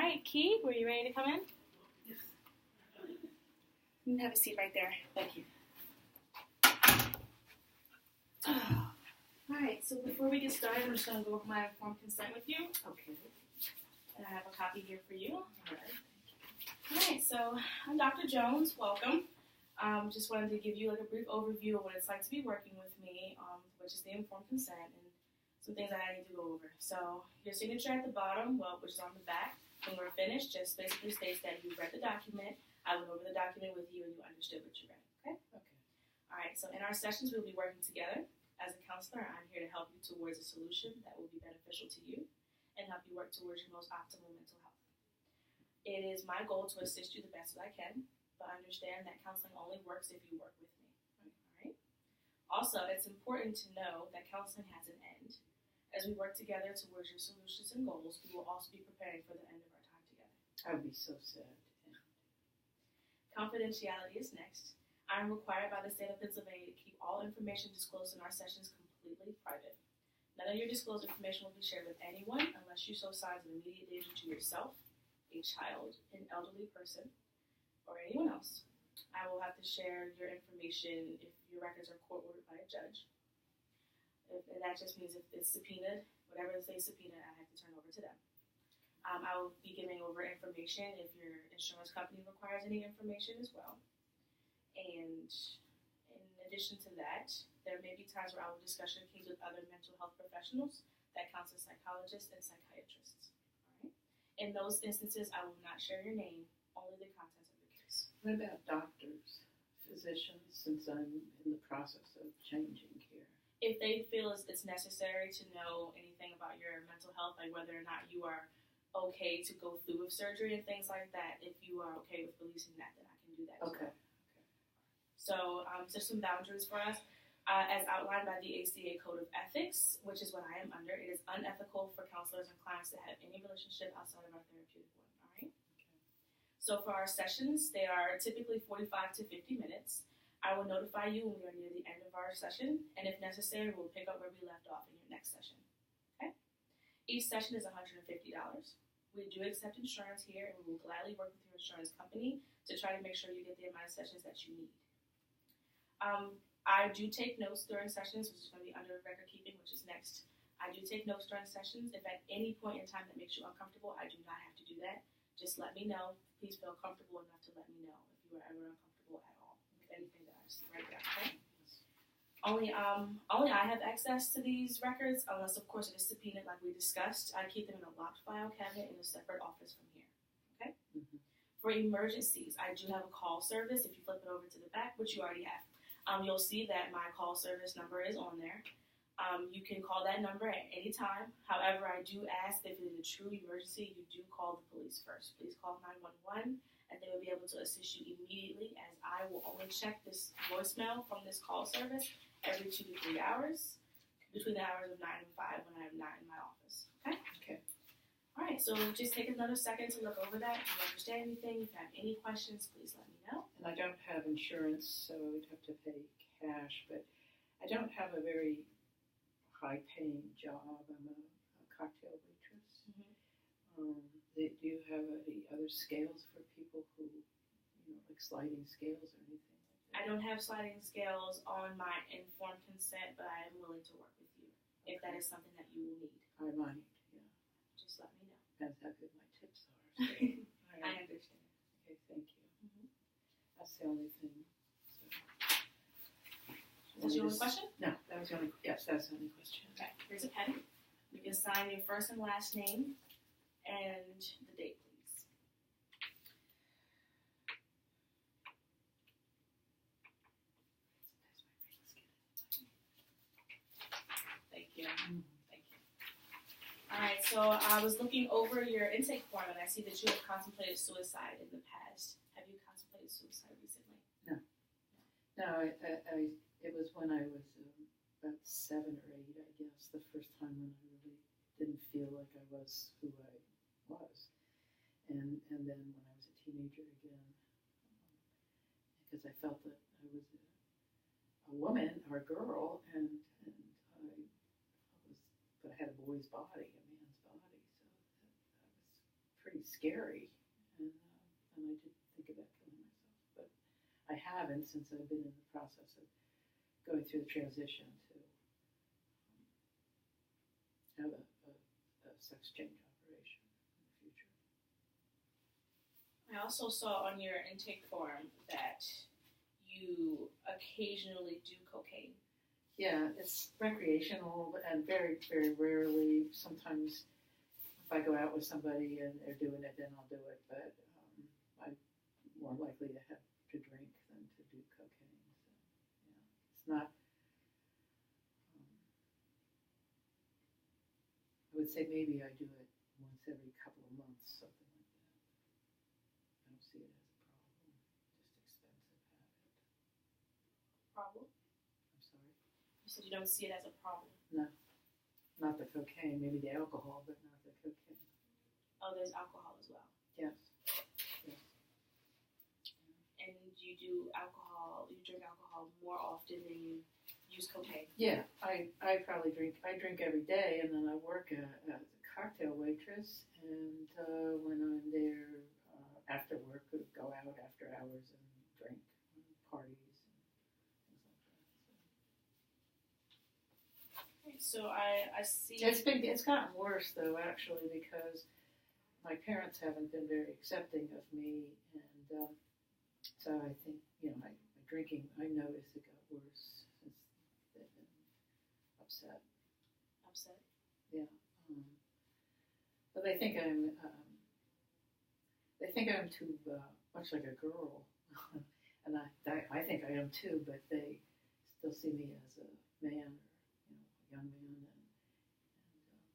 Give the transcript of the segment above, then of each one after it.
right, Key, were you ready to come in? Yes. You can have a seat right there. Thank you. All right, so before we get started, I'm just going to go over my informed consent with you. Okay. And I have a copy here for you. All right. All right, so I'm Dr. Jones. Welcome. Just wanted to give you like a brief overview of what it's like to be working with me, which is the informed consent and some things that I need to go over. So your signature at the bottom, which is on the back, when we're finished, just basically states that you read the document. I went over the document with you and you understood what you read. Okay? Okay. All right, so in our sessions, we'll be working together. As a counselor, I'm here to help you towards a solution that will be beneficial to you and help you work towards your most optimal mental health. It is my goal to assist you the best that I can, but understand that counseling only works if you work with me. All right? Also, it's important to know that counseling has an end. As we work together towards your solutions and goals, we will also be preparing for the end of our time together. I would be so sad. Confidentiality is next. I am required by the state of Pennsylvania to keep all information disclosed in our sessions completely private. None of your disclosed information will be shared with anyone unless you show signs of immediate danger to yourself, a child, an elderly person, or anyone else. I will have to share your information if your records are court-ordered by a judge. And that just means if it's subpoenaed, whatever they subpoena, I have to turn over to them. I will be giving over information if your insurance company requires any information as well. And in addition to that, there may be times where I will discuss your case with other mental health professionals that count as psychologists and psychiatrists. All right? In those instances, I will not share your name, only the contents of your case. What about doctors, physicians, since I'm in the process of changing care? If they feel it's necessary to know anything about your mental health, like whether or not you are okay to go through with surgery and things like that, if you are okay with releasing that, then I can do that as well. So some boundaries for us. As outlined by the ACA Code of Ethics, which is what I am under, it is unethical for counselors and clients to have any relationship outside of our therapeutic one. All right? Okay. So for our sessions, they are typically 45 to 50 minutes. I will notify you when we are near the end of our session, and if necessary, we'll pick up where we left off in your next session. Okay? Each session is $150. We do accept insurance here, and we will gladly work with your insurance company to try to make sure you get the amount of sessions that you need. I do take notes during sessions, which is going to be under record keeping, which is next. I do take notes during sessions. If at any point in time that makes you uncomfortable, I do not have to do that. Just let me know. Please feel comfortable enough to let me know if you are ever uncomfortable at all with anything that I just write down. Okay? Only I have access to these records, unless of course it is subpoenaed like we discussed. I keep them in a locked file cabinet in a separate office from here. Okay? Mm-hmm. For emergencies, I do have a call service. If you flip it over to the back, which you already have. You'll see that my call service number is on there. You can call that number at any time. However, I do ask if it is a true emergency, you do call the police first. Please call 911, and they will be able to assist you immediately, as I will only check this voicemail from this call service every 2 to 3 hours, between the hours of 9 and 5 when I am not in my office. Okay? Okay. All right, so just take another second to look over that. If you understand anything, if you have any questions, please let me know. And I don't have insurance, so I would have to pay cash, but I don't have a very high-paying job. I'm a cocktail waitress. Mm-hmm. Do you have any other scales for people who, like sliding scales or anything like that? I don't have sliding scales on my informed consent, but I am willing to work with you if that is something that you will need. I might, yeah. Just let me know. Depends how good my tips are. So. Right. I understand. Okay, thank you. Mm-hmm. That's the only thing. Was that your only question? No, that was the only. Yes, that was the only question. Okay, here's a pen. You can sign your first and last name and the date, please. Thank you. Mm-hmm. Thank you. All right, so I was looking over your intake form, and I see that you have contemplated suicide in the past. Have you contemplated suicide recently? No. No, it was when I was about 7 or 8, I guess, the first time when I really didn't feel like I was who I was. And then when I was a teenager again, because I felt that I was a woman or a girl, but I had a boy's body, a man's body, so I was pretty pretty scary, and I did think about killing myself, but I haven't since I've been in the process of going through the transition to have a sex change operation in the future. I also saw on your intake form that you occasionally do cocaine. Yeah, it's recreational and very, very rarely. Sometimes if I go out with somebody and they're doing it, then I'll do it. But I'm more likely to have to drink than to do cocaine. So, yeah, it's not. I would say maybe I do it once every couple of months, something like that. I don't see it as a problem. Just expensive habit. Problem? I'm sorry. You said you don't see it as a problem. No, not the cocaine. Maybe the alcohol, but not the cocaine. Oh, there's alcohol as well. Yes. Yes. And you do alcohol, you drink alcohol more often than you use cocaine. Yeah, I probably drink. I drink every day, and then I work as a cocktail waitress. And when I'm there after work, I go out after hours and drink parties and things like that. So I see. It's gotten worse though, actually, because my parents haven't been very accepting of me, and so I think my drinking. I noticed it got worse since they've been upset. Upset. Yeah. But they think I'm too much like a girl, and I think I am too. But they still see me as a man, or a young man, and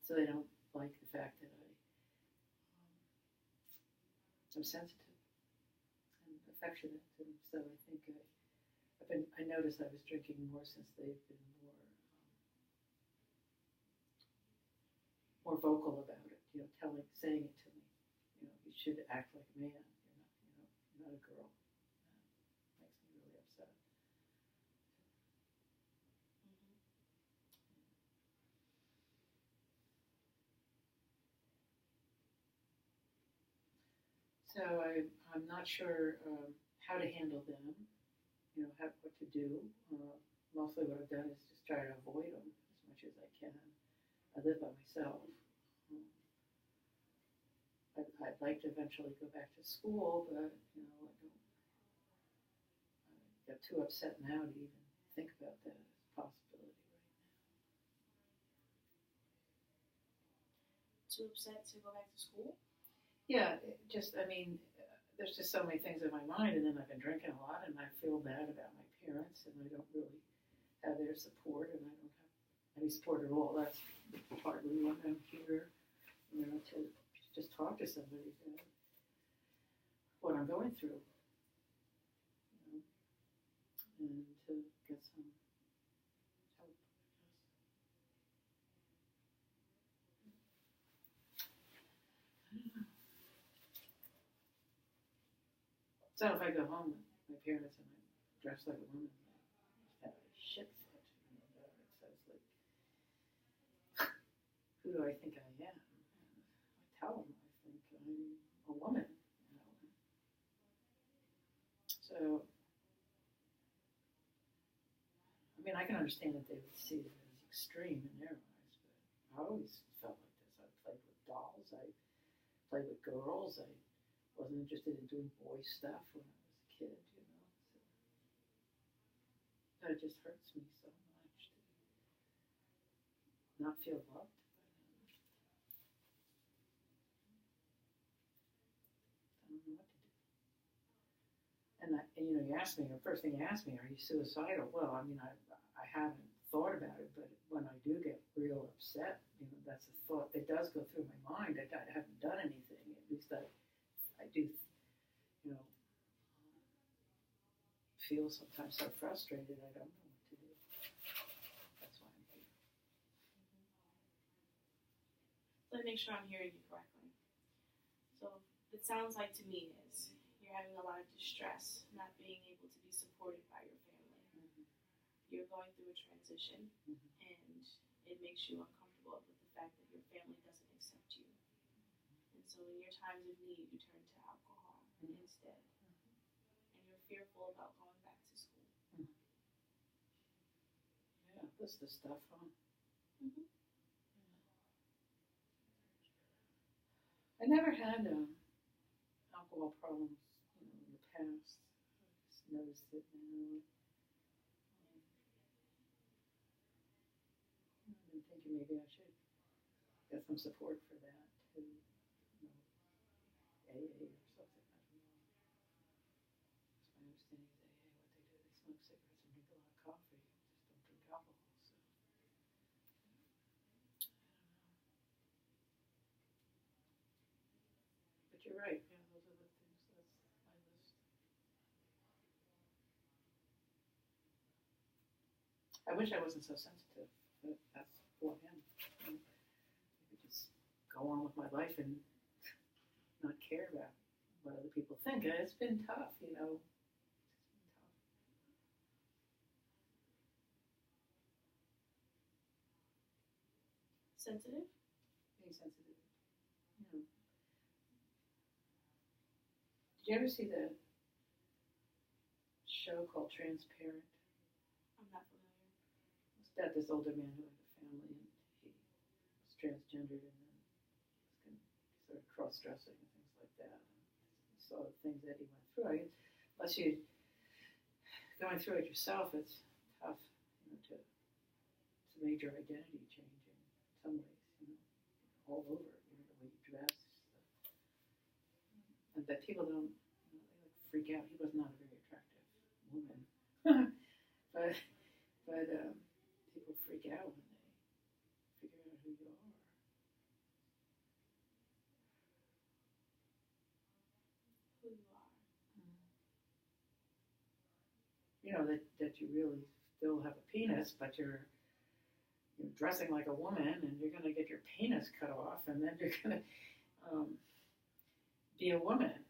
so they don't like the fact that I'm sensitive and affectionate, and so I think I noticed I was drinking more since they've been more vocal about it. Saying it to me. You should act like a man. You're not a girl. That makes me really upset. So I'm not sure how to handle them. What to do. Mostly what I've done is just try to avoid them as much as I can. I live by myself. I'd like to eventually go back to school, but I get too upset now to even think about that as a possibility right now. Too upset to go back to school? Yeah, there's just so many things in my mind, and then I've been drinking a lot, and I feel bad about my parents, and I don't really have their support, and I don't have any support at all. That's partly why I'm here, to just talk to somebody about what I'm going through, and to get some help, I guess. So if I go home with my parents and I dress like a woman, I have a shit fit. But it's like, who do I think I am? And I tell them I think I'm a woman. So, I can understand that they would see it as extreme in their eyes, but I always felt like this. I played with dolls. I played with girls. I wasn't interested in doing boy stuff when I was a kid, So it just hurts me so much to not feel loved. I don't know what to do. And you asked me, the first thing you asked me, are you suicidal? Well, I haven't thought about it, but when I do get real upset, that's a thought that does go through my mind. I haven't done anything. At least I do, feel sometimes so frustrated I don't know what to do. That's why I'm here. Let me make sure I'm hearing you correctly. So it sounds like to me is you're having a lot of distress, not being able to be supported by your family. Mm-hmm. You're going through a transition, mm-hmm. and it makes you uncomfortable with the fact that your family doesn't accept you. And so So in your times of need, you turn to alcohol instead, and you're fearful about going back to school. Yeah, that's the stuff, huh? I never had alcohol problems, in the past. I just noticed it now. I've been thinking maybe I should get some support for that too. AA or something. I don't know. That's my understanding is AA. What they do, they smoke cigarettes and drink a lot of coffee. Just don't drink alcohol. So I don't know. But you're right. Yeah, those are the things. That's my list. I wish I wasn't so sensitive, but that's who I am. I could just go on with my life and not care about what other people think. And it's been tough, It's been tough. Sensitive? Being sensitive. Did you ever see the show called Transparent? I'm not familiar. It's about this older man who had a family and he was transgendered and then sort of cross-dressing and things like that. And you saw the things that he went through. Unless you're going through it yourself, it's tough, it's a major identity change in some ways, all over, the way you dress. And that people don't, they freak out. He was not a very attractive woman, but people freak out when they figure out who you are. Who you are. That you really still have a penis, but you're dressing like a woman, and you're going to get your penis cut off, and then you're going to be a woman.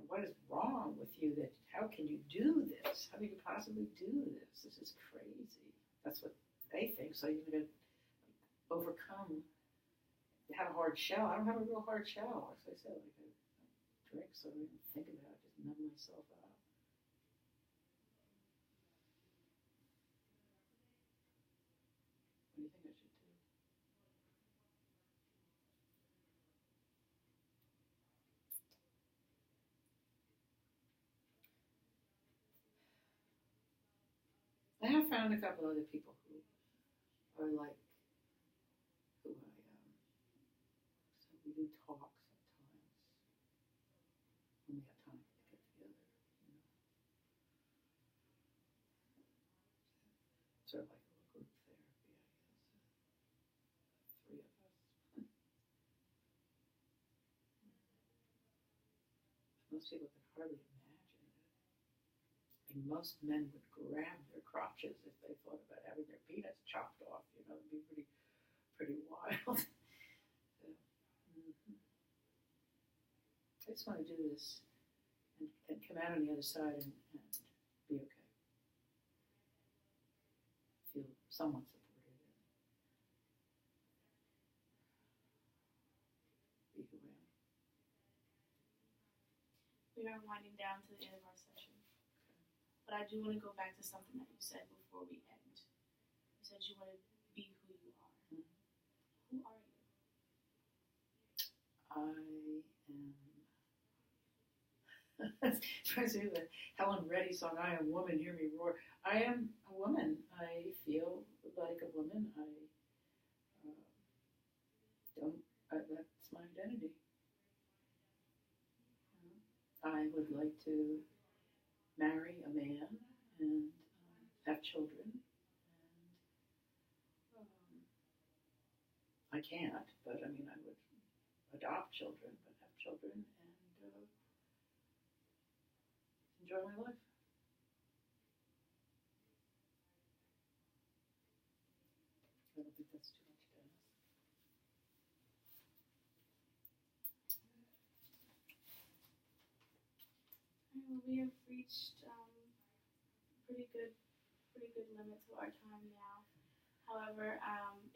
What is wrong with you? How can you do this? How do you possibly do this? This is crazy. That's what they think. So you're going to overcome, have a hard shell. I don't have a real hard shell. As I said, I drink, so I don't even think about it. Just numb myself out. What do you think I should do? I have found a couple other people who are like who I so we do talk sometimes when we have time to get together. Sort of like a little group therapy, I guess. Three of us. Most people could hardly imagine it. Most men would grab their crotches if they thought about having their penis chopped off. It'd be pretty wild. So, I just want to do this and come out on the other side and be okay. Feel somewhat supported and be who I am. We are winding down to the end of our session. But I do want to go back to something that you said before we end. You said you want to be who you are. Who are you? I am. Especially the Helen Reddy song, I Am Woman, Hear Me Roar. I am a woman. I feel like a woman. That's my identity. I would like to marry a man and have children. And I can't, but I would adopt children, but have children and enjoy my life. I don't think that's too much to ask. Well, we have reached pretty good limit to our time now. However,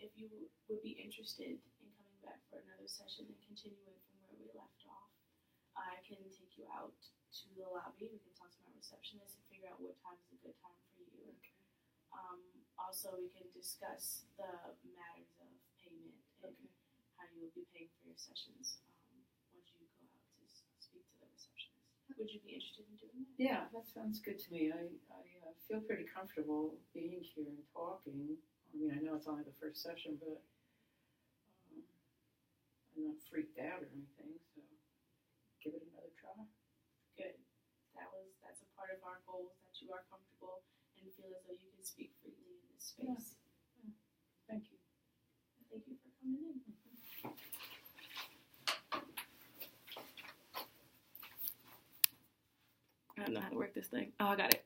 if you would be interested in coming back for another session and continuing from where we left, I can take you out to the lobby. We can talk to my receptionist and figure out what time is a good time for you. Okay. Also, we can discuss the matters of payment and Okay. how you will be paying for your sessions once you go out to speak to the receptionist. Would you be interested in doing that? Yeah, that sounds good to me. I feel pretty comfortable being here and talking. I mean, I know it's only the first session, but I'm not freaked out or anything, so give it another try. Good. That's a part of our goals, that you are comfortable and feel as though you can speak freely in this space. Yeah. Thank you. Thank you for coming in. I don't know how to work this thing. Oh, I got it.